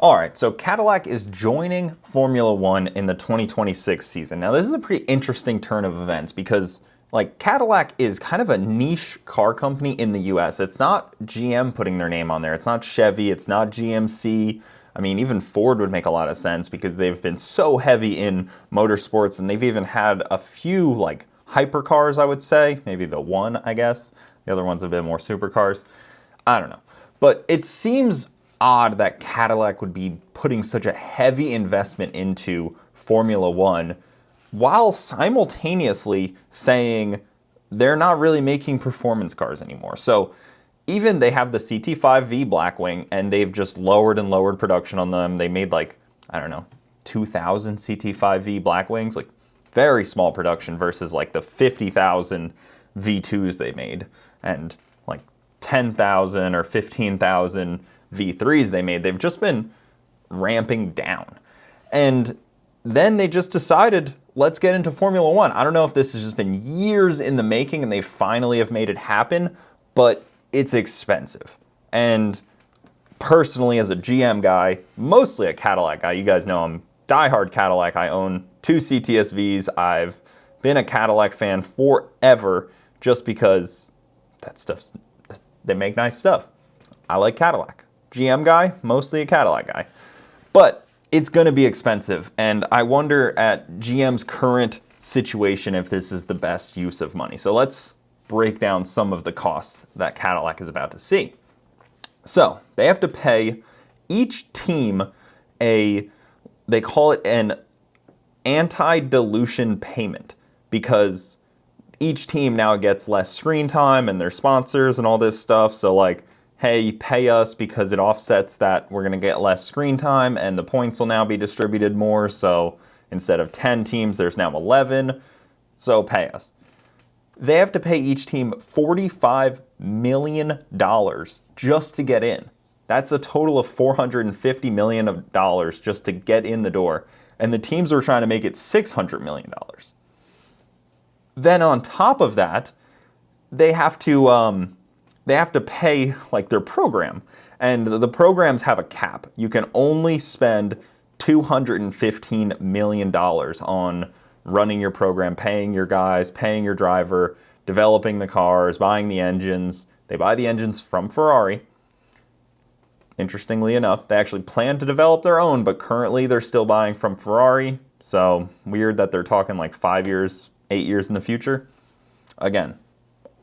All right, so Cadillac is joining Formula One in the 2026 season. Now, this is a pretty interesting turn of events because, Cadillac is kind of a niche car company in the US. It's not GM putting their name on there. It's not Chevy. It's not GMC. I mean, even Ford would make a lot of sense because they've been so heavy in motorsports, and they've even had a few, hypercars, I would say. Maybe the one, I guess. The other ones have been more supercars. I don't know. But it seems odd that Cadillac would be putting such a heavy investment into Formula One while simultaneously saying they're not really making performance cars anymore. So even they have the CT5V Blackwing, and they've just lowered and lowered production on them. They made 2,000 CT5V Blackwings, very small production versus the 50,000 V2s they made, and 10,000 or 15,000 V3s they made. They've just been ramping down. And then they just decided, let's get into Formula One. I don't know if this has just been years in the making and they finally have made it happen, but it's expensive. And personally, as a GM guy, mostly a Cadillac guy, you guys know I'm diehard Cadillac. I own 2 CTSVs. I've been a Cadillac fan forever just because they make nice stuff. I like Cadillac. GM guy, mostly a Cadillac guy. But it's going to be expensive, and I wonder at GM's current situation if this is the best use of money. So let's break down some of the costs that Cadillac is about to see. So they have to pay each team they call it an anti-dilution payment, because each team now gets less screen time and their sponsors and all this stuff. So hey, pay us because it offsets that we're going to get less screen time, and the points will now be distributed more. So instead of 10 teams, there's now 11. So pay us. They have to pay each team $45 million just to get in. That's a total of $450 million just to get in the door. And the teams are trying to make it $600 million. Then on top of that, they have to pay their program, and the programs have a cap. You can only spend $215 million on running your program, paying your guys, paying your driver, developing the cars, buying the engines. They buy the engines from Ferrari. Interestingly enough, they actually plan to develop their own, but currently they're still buying from Ferrari. So weird that they're talking 5 years, 8 years in the future. Again,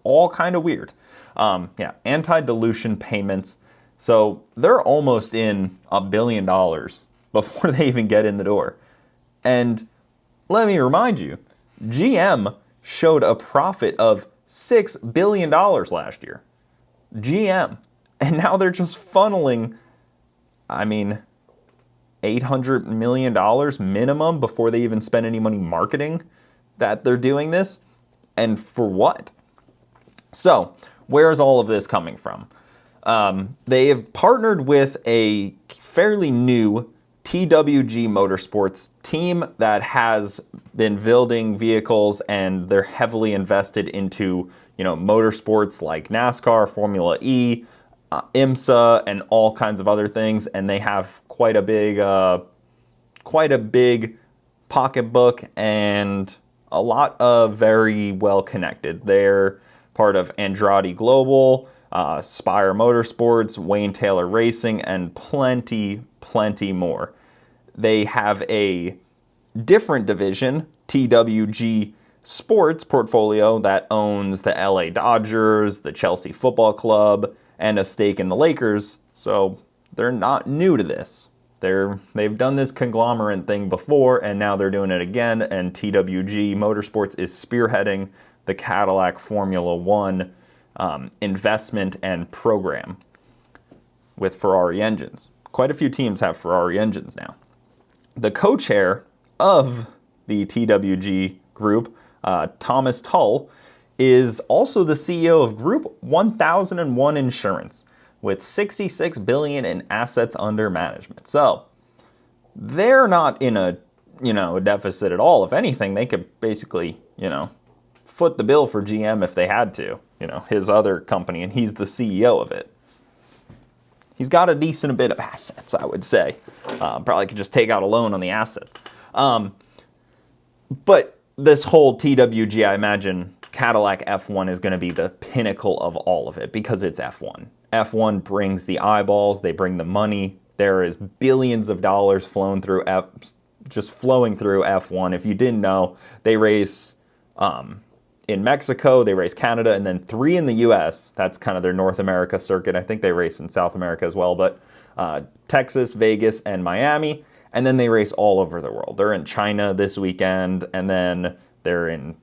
all kind of weird. Anti-dilution payments. So they're almost in $1 billion before they even get in the door. And let me remind you, GM showed a profit of $6 billion last year. GM. And now they're just funneling, $800 million minimum before they even spend any money marketing that they're doing this. And for what? So, where is all of this coming from? They have partnered with a fairly new TWG Motorsports team that has been building vehicles, and they're heavily invested into, motorsports like NASCAR, Formula E, IMSA, and all kinds of other things. And they have quite a big pocketbook and a lot of very well connected. They're part of Andrade Global, Spire Motorsports, Wayne Taylor Racing, and plenty more. They have a different division, TWG Sports portfolio, that owns the LA Dodgers, the Chelsea Football Club, and a stake in the Lakers. So they're not new to this. They've done this conglomerate thing before, and now they're doing it again, and TWG Motorsports is spearheading the Cadillac Formula One investment and program with Ferrari engines. Quite a few teams have Ferrari engines now. The co-chair of the TWG group, Thomas Tull, is also the CEO of Group 1001 Insurance, with $66 billion in assets under management. So they're not in a deficit at all. If anything, they could basically, foot the bill for GM if they had to, his other company, and he's the CEO of it. he's got a decent bit of assets, I would say. Probably could just take out a loan on the assets. But this whole TWG, I imagine Cadillac F1 is going to be the pinnacle of all of it because it's F1. F1 brings the eyeballs, they bring the money. There is billions of dollars flowing through F1. If you didn't know, they race in Mexico, they race Canada, and then 3 in the US. That's kind of their North America circuit. I think they race in South America as well, but Texas, Vegas, and Miami. And then they race all over the world. They're in China this weekend, and then they're in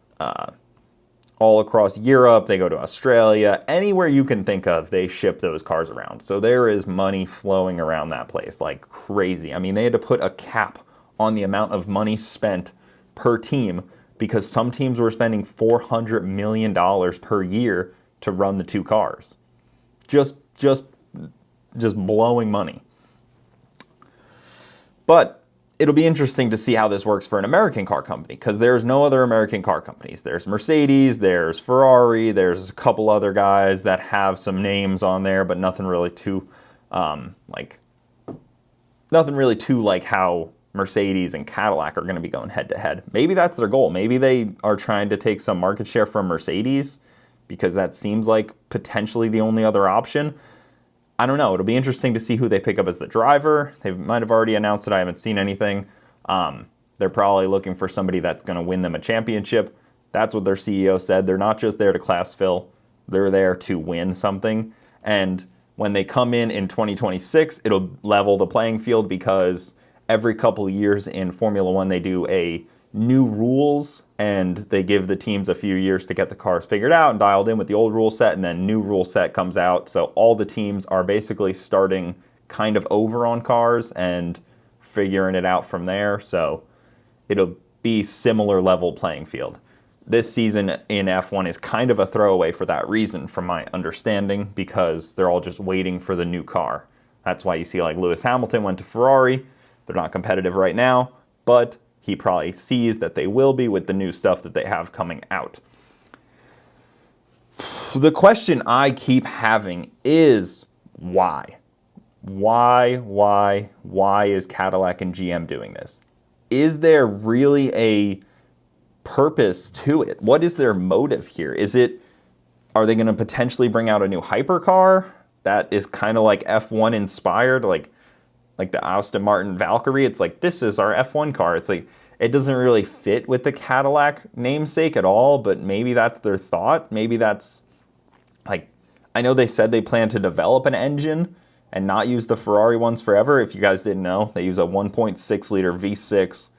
all across Europe. They go to Australia. Anywhere you can think of, they ship those cars around. So there is money flowing around that place like crazy. I mean, they had to put a cap on the amount of money spent per team because some teams were spending $400 million per year to run the 2 cars. Just blowing money. But it'll be interesting to see how this works for an American car company because there's no other American car companies. There's Mercedes, there's Ferrari, there's a couple other guys that have some names on there, but nothing really too like how Mercedes and Cadillac are going to be going head to head. Maybe that's their goal. Maybe they are trying to take some market share from Mercedes because that seems like potentially the only other option. I don't know. It'll be interesting to see who they pick up as the driver. They might have already announced it. I haven't seen anything. They're probably looking for somebody that's going to win them a championship. That's what their CEO said. They're not just there to class fill. They're there to win something. And when they come in 2026, it'll level the playing field because every couple of years in Formula One, they do a new rules and they give the teams a few years to get the cars figured out and dialed in with the old rule set, and then new rule set comes out. So all the teams are basically starting kind of over on cars and figuring it out from there. So it'll be similar level playing field. This season in F1 is kind of a throwaway for that reason, from my understanding, because they're all just waiting for the new car. That's why you see like Lewis Hamilton went to Ferrari. They're not competitive right now, but he probably sees that they will be with the new stuff that they have coming out. The question I keep having is why? Why is Cadillac and GM doing this? Is there really a purpose to it? What is their motive here? Are they going to potentially bring out a new hypercar that is kind of like F1 inspired, like the Aston Martin Valkyrie? It's like, this is our F1 car. It's like, it doesn't really fit with the Cadillac namesake at all, but maybe that's their thought. Maybe that's like, I know they said they plan to develop an engine and not use the Ferrari ones forever. If you guys didn't know, they use a 1.6 liter V6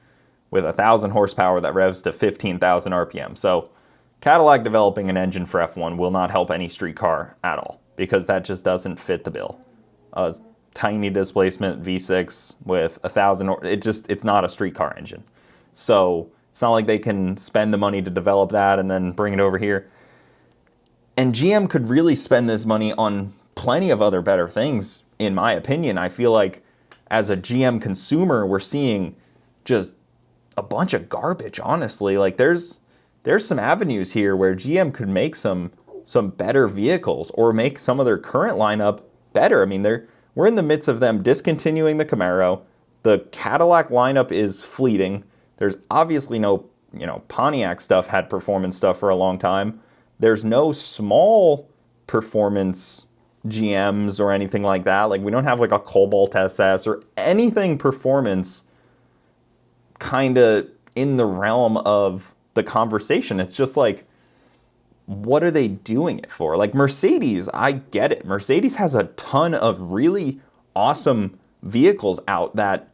with 1,000 horsepower that revs to 15,000 RPM. So Cadillac developing an engine for F1 will not help any street car at all because that just doesn't fit the bill. Tiny displacement V6 with 1,000, it's not a street car engine. So it's not like they can spend the money to develop that and then bring it over here. And GM could really spend this money on plenty of other better things, in my opinion. I feel like as a GM consumer, we're seeing just a bunch of garbage, honestly. Like there's some avenues here where GM could make some better vehicles or make some of their current lineup better. I mean, we're in the midst of them discontinuing the Camaro. The Cadillac lineup is fleeting. There's obviously no, Pontiac stuff had performance stuff for a long time. There's no small performance GMs or anything like that. Like we don't have like a Cobalt SS or anything performance kind of in the realm of the conversation. It's just like, what are they doing it for? Like Mercedes, I get it. Mercedes has a ton of really awesome vehicles out that,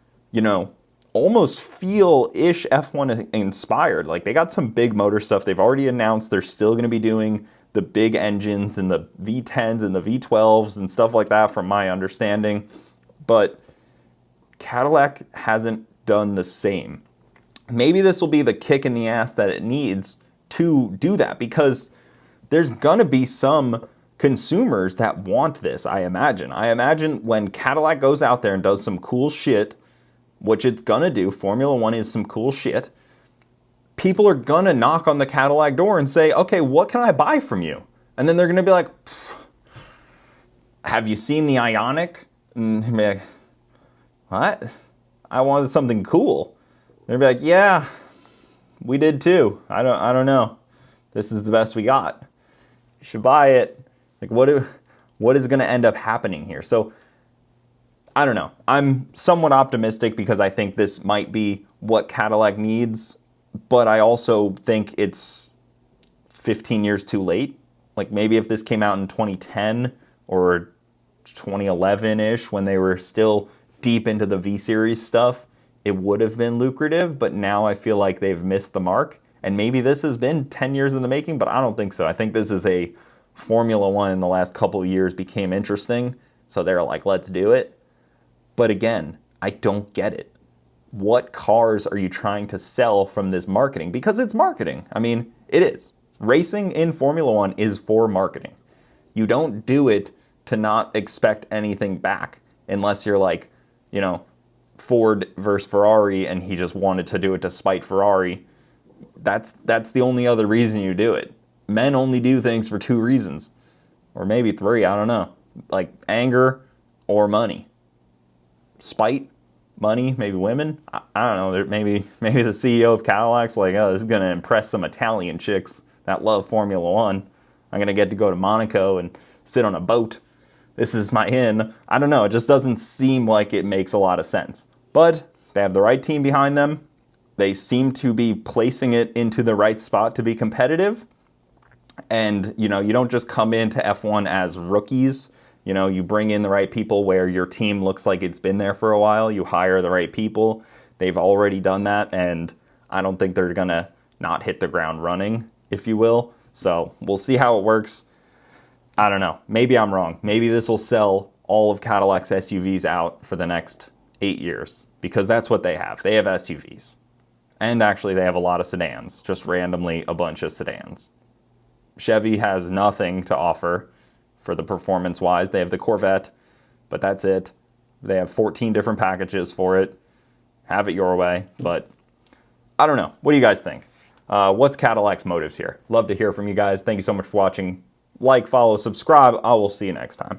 almost feel-ish F1 inspired. Like they got some big motor stuff. They've already announced they're still going to be doing the big engines and the V10s and the V12s and stuff like that from my understanding. But Cadillac hasn't done the same. Maybe this will be the kick in the ass that it needs to do that, because there's going to be some consumers that want this, I imagine. I imagine when Cadillac goes out there and does some cool shit, which it's going to do, Formula One is some cool shit, people are going to knock on the Cadillac door and say, okay, what can I buy from you? And then they're going to be like, have you seen the Ioniq? And he'd be like, what? I wanted something cool. They'd be like, yeah, we did too. I don't know. This is the best we got. You should buy it. Like, what is going to end up happening here? So, I don't know. I'm somewhat optimistic because I think this might be what Cadillac needs, but I also think it's 15 years too late. Like, maybe if this came out in 2010 or 2011-ish, when they were still deep into the V-Series stuff, it would have been lucrative, but now I feel like they've missed the mark. And maybe this has been 10 years in the making, but I don't think so. I think this is a Formula One in the last couple of years became interesting, so they're like, let's do it. But again, I don't get it. What cars are you trying to sell from this marketing? Because it's marketing. I mean, it is. Racing in Formula One is for marketing. You don't do it to not expect anything back unless you're like, you know, Ford versus Ferrari and he just wanted to do it to spite Ferrari. That's the only other reason you do it. Men only do things for 2 reasons. Or maybe 3, I don't know. Like anger or money. Spite, money, maybe women. I don't know. Maybe the CEO of Cadillac's like, oh, this is going to impress some Italian chicks that love Formula One. I'm going to get to go to Monaco and sit on a boat. This is my in. I don't know. It just doesn't seem like it makes a lot of sense. But they have the right team behind them. They seem to be placing it into the right spot to be competitive. And, you know, you don't just come into F1 as rookies. You know, you bring in the right people where your team looks like it's been there for a while. You hire the right people. They've already done that, and I don't think they're going to not hit the ground running, if you will. So we'll see how it works. I don't know. Maybe I'm wrong. Maybe this will sell all of Cadillac's SUVs out for the next 8 years, because that's what they have. They have SUVs. And actually, they have a lot of sedans, just randomly a bunch of sedans. Chevy has nothing to offer for the performance-wise. They have the Corvette, but that's it. They have 14 different packages for it. Have it your way, but I don't know. What do you guys think? What's Cadillac's motives here? Love to hear from you guys. Thank you so much for watching. Like, follow, subscribe. I will see you next time.